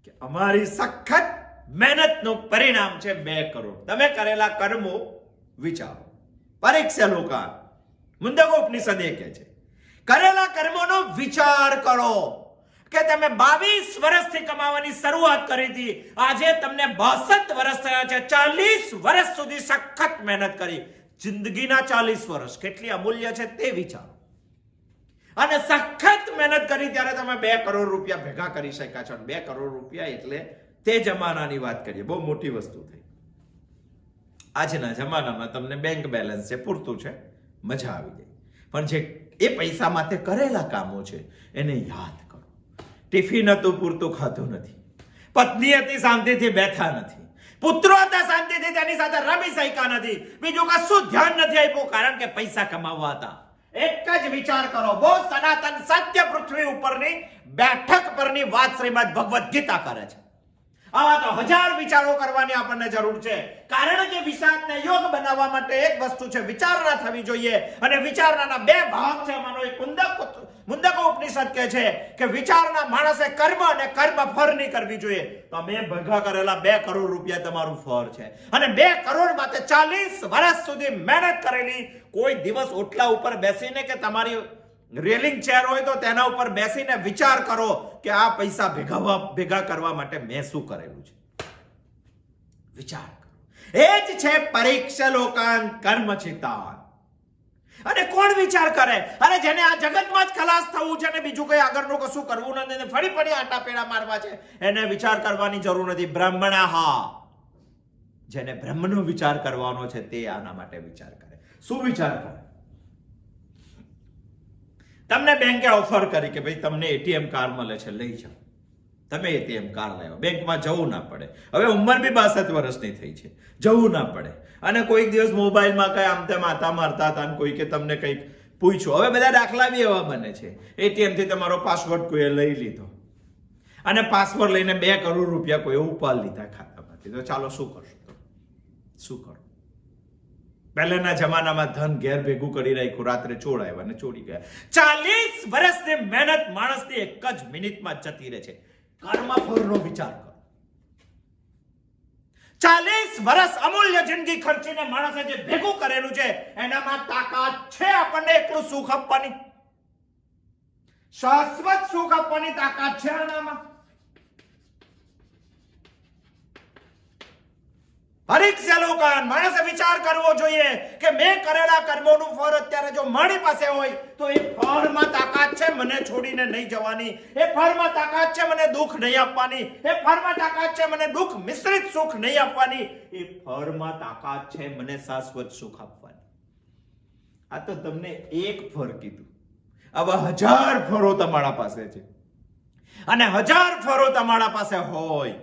કે અમારી સખત મહેનતનું પરિણામ છે 2 કરોડ. તમે કરેલા કર્મો વિચારો. પરીક્ષા લોકા મુંડકો ઉપનિષદ એ કહે છે કરેલા કર્મોનો વિચાર કરો કે તમે 22 વર્ષથી કમાવાની શરૂઆત કરી હતી, આજે તમને 62 વર્ષ થયા છે. 40 વર્ષ સુધી સખત મહેનત કરી. જિંદગીના 40 વર્ષ કેટલી અમૂલ્ય છે તે વિચારો. અને સખત મહેનત કરી ત્યારે તમે 2 કરોડ રૂપિયા ભેગા કરી શક્યા છો. 2 કરોડ રૂપિયા એટલે તે જમાનાની વાત કરીએ, બહુ મોટી વસ્તુ થઈ. આજના જમાનામાં તમને બેંક બેલેન્સ છે, પૂરતું છે, મજા આવી જાય. પણ જે એ પૈસામાં તે કરેલા કામો છે એને યાદ કરો. ટિફિન હતું, પૂરતું ખાધું નથી. પત્ની હતી, શાંતિથી બેઠા નથી. પુત્રો હતા, શાંતિથી તેની સાથે રમી શક્યા નથી. બીજું કશું ધ્યાન નથી આપ્યું, કારણ કે પૈસા કમાવા હતા. એક જ વિચાર કરો, બહુ સનાતન સત્ય પૃથ્વી ઉપરની બેઠક પરની વાત શ્રીમદ ભગવદ ગીતા કરે છે. આવા તો 1000 વિચારો કરવાની આપણને જરૂર છે. કારણ કે વિષાદને યોગ બનાવવા માટે એક વસ્તુ છે, વિચારણા થવી જોઈએ. અને વિચારણાના 2 ભાગ છે. એમાંનો એક મુંડકો ઉપનિષદ કહે છે કે વિચારના માણસે કર્મ અને કર્મ ફળની કરવી જોઈએ. તો મેં ભેગા કરેલા 2 કરોડ રૂપિયા તમારું ફળ છે. અને 2 કરોડ માટે 40 વર્ષ સુધી મહેનત કરેલી. કોઈ દિવસ ઓટલા ઉપર બેસીને કે તમારી રેલિંગ ચેર હોય તો તેના ઉપર બેસીને વિચાર કરો કે આ પૈસા ભેગા કરવા માટે મેં શું કરેલું છે. વિચાર કરો. એ જ છે પરીક્ષા લોકાન કર્મચિતાન. અને કોણ વિચાર કરે? અરે જેને આ જગતમાં જ ખલાસ થવું છે ને બીજું કઈ આગળનું કશું કરવું નથી, ફરી આટા પેડા મારવા છે, એને વિચાર કરવાની જરૂર નથી. બ્રહ્મણા, જેને બ્રહ્મનો વિચાર કરવાનો છે તે આના માટે વિચાર કરે. શું વિચાર કરે? તમને બેંકે ઓફર કરી કે ભાઈ તમને એટીએમ કાર્ડ મળે છે, લઈ જાઓ. તમે એટીએમ કાર્ડ લાવ્યો, બેંકમાં જવું ના પડે. હવે ઉંમર બી 62 વર્ષની થઈ છે, જવું ના પડે. અને કોઈક દિવસ મોબાઈલમાં કઈ આમ તેમ આતા મારતા હતા અને કોઈકે તમને કંઈક પૂછ્યું. હવે બધા દાખલા બી એવા બને છે. એટીએમ થી તમારો પાસવર્ડ કોઈએ લઈ લીધો અને પાસવર્ડ લઈને 2 કરોડ રૂપિયા કોઈએ ઉપાડ લીધા ખાતામાંથી. તો ચાલો શું કરશો? શું કરો? પહેલાના જમાનામાં ધન ઘેર ભેગું કરી રાખ્યું, રાત્રે ચોર આવ્યા અને ચોરી ગયા. 40 વર્ષની મહેનત માણસની એક જ મિનિટમાં જતી રહે છે. કર્મફળનો વિચાર કરો. 40 વર્ષ અમૂલ્ય જિંદગી ખર્ચીને માણસે જે ભેગું કરેલું છે એનામાં તાકાત છે આપણને એટલું સુખ આપવાની, શાશ્વત સુખ આપવાની તાકાત છે એનામાં. પરીક્ષા લોકાન, માણસે વિચાર કરવો જોઈએ કે મેં કરેલા કર્મોનું ફળ અત્યારે જો મારી પાસે હોય તો એ ફળમાં તાકાત છે મને છોડીને નહીં જવાની. એ ફળમાં તાકાત છે મને દુઃખ નહીં આપવાની. એ ફળમાં તાકાત છે મને દુઃખ મિશ્રિત સુખ નહીં આપવાની. એ ફળમાં તાકાત છે મને શાશ્વત સુખ આપવાની. આ તો તમને એક ફળ કીધું. આવા 1000 ફળો તમારા પાસે છે. અને 1000 ફળો તમારા પાસે હોય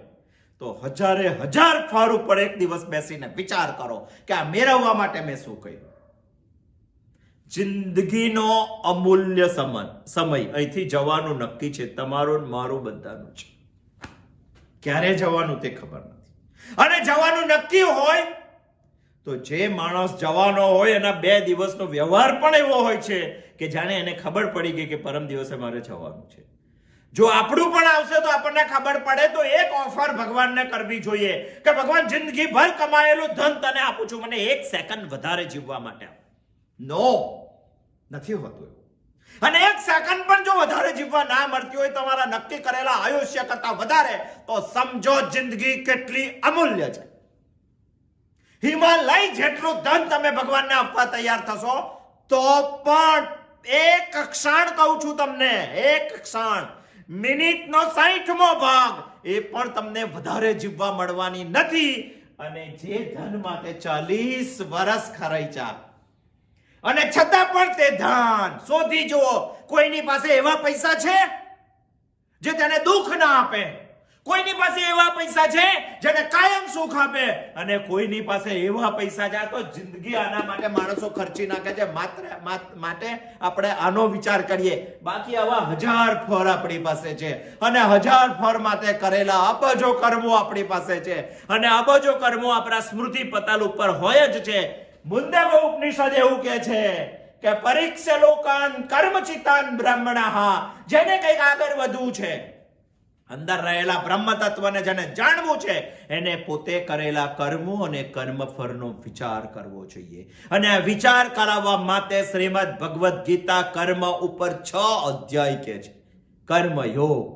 તો 1000 ફળ ઉપર એક દિવસ બેસીને વિચાર કરો કે આ મેળવવા માટે મેં શું કર્યું. જિંદગીનો અમૂલ્ય સમય અહીંથી જવાનું નક્કી છે, તમારું મારું બધાનું છે. ક્યારે જવાનું તે ખબર નથી. અને જવાનું નક્કી હોય તો જે માણસ જવાનો હોય એના 2 દિવસનો વ્યવહાર પણ એવો હોય છે કે જાણે એને ખબર પડી ગઈ કે પરમ દિવસે મારે જવાનું છે. જો આપણું પણ આવશે તો આપણને ખબર પડે તો એક ઓફર ભગવાનને કરવી જોઈએ કે ભગવાન જિંદગી ભર કમાયેલું ધન તને આપું છું, મને 1 સેકન્ડ વધારે જીવવા માટે આપ. નો, નથી હોતું. અને 1 સેકન્ડ પણ જો વધારે જીવવા ના મળતી હોય તમારા નક્કી કરેલા આયુષ્ય કરતા વધારે, તો સમજો જિંદગી કેટલી અમૂલ્ય છે. હિમાલય જેટલું ધન તમે ભગવાનને આપવા તૈયાર થશો તો પણ એક ક્ષણ કહું છું તમને, એક ક્ષણ, મિનિટનો 60મો ભાગ એ પણ તમને વધારે જીવવા મળવાની નથી. અને જે ધન માટે 40 વર્ષ ખર્ચ્યા અને છતાં પણ તે ધન શોધી જુઓ. કોઈની પાસે એવા પૈસા છે જે તેને દુઃખ ના આપે? કોઈની પાસે એવા પૈસા છે જેને કાયમ સુખ આપે? અને કોઈની પાસે એવા પૈસા છે, તો જિંદગી આના માટે માણસો ખર્ચી નાખે છે, માટે આપણે આનો વિચાર કરીએ. બાકી આવા 1000 ફળ આપણી પાસે છે અને 1000 ફળ માટે કરેલા અબજો કર્મો આપણી પાસે છે અને અબજો કર્મો આપણા સ્મૃતિ પટલ ઉપર હોય જ છે. મુંડકો ઉપનિષદ એવું કહે છે કે પરીક્ષા લોકાન કર્મચિતાન બ્રહ્મણા, જેને કંઈક આગળ વધવું છે, અંદર રહેલા બ્રહ્મ તત્વને જેને જાણવું છે એને પોતે કરેલા કર્મો અને કર્મફળનો વિચાર કરવો જોઈએ. અને આ વિચાર કરાવવા માટે શ્રીમદ ભગવદ્ ગીતા કર્મ ઉપર 6 અધ્યાય કે છે. કર્મયોગ.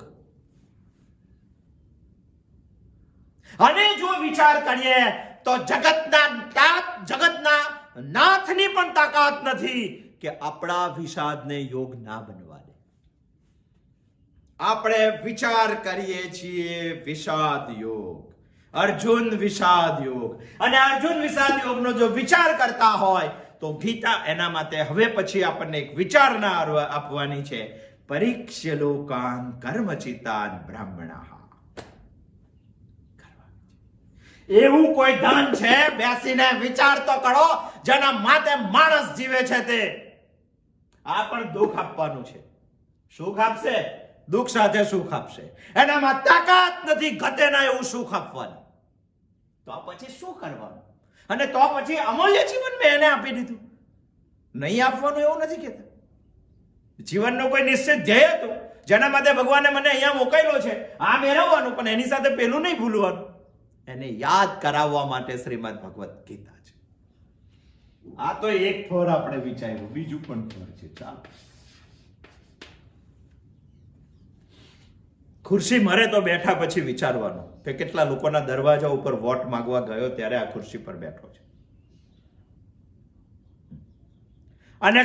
અને જો વિચાર કરીએ તો જગતના નાથની પણ તાકાત નથી કે આપણા વિષાદને યોગ ના બનવા દે. આપણે વિચાર કરીએ છીએ વિષાદ યોગ, અર્જુન વિષાદ યોગ, અને અર્જુન વિષાદ યોગનો જો વિચાર કરતા હોય તો ગીતા એના માટે હવે પછી આપણને એક વિચારણા આપવાની છે. પરીક્ષ્ય લોકાન કર્મચિતાન બ્રાહ્મણાઃ. એવું કોઈ ધન છે, બેસીને વિચાર તો કરો, જેના માટે માણસ જીવે છે તે. આ પણ દુઃખ આપવાનું છે. સુખ આપશે, દુઃખ સાથે સુખ આપશે. એનામાં તાકાત નથી ઘટે ના એવું સુખ આપવાનું. તો પછી શું કરવાનું? અને તો પછી અમૂલ્ય જીવન મેં એને આપી દીધું. નહીં આપવાનું એવું નથી કહેતા. જીવનનો કોઈ નિશ્ચિત ધ્યેય હતું જેના માટે ભગવાને મને અહીંયા મોકલ્યો છે, આ મેળવવાનું, પણ એની સાથે પેલું નહીં ભૂલવાનું. એને યાદ કરાવવા માટે શ્રીમદ ભગવદ્ ગીતા છે. આ તો એક ફોર આપણે વિચાર્યું, બીજું પણ ફોર છે. ચાલો, ખુરશી મરે તો બેઠા પછી વિચારવાનું કે કેટલા લોકોના દરવાજા ઉપર વોટ માંગવા ગયો ત્યારે આ ખુરશી પર બેઠો છે. અને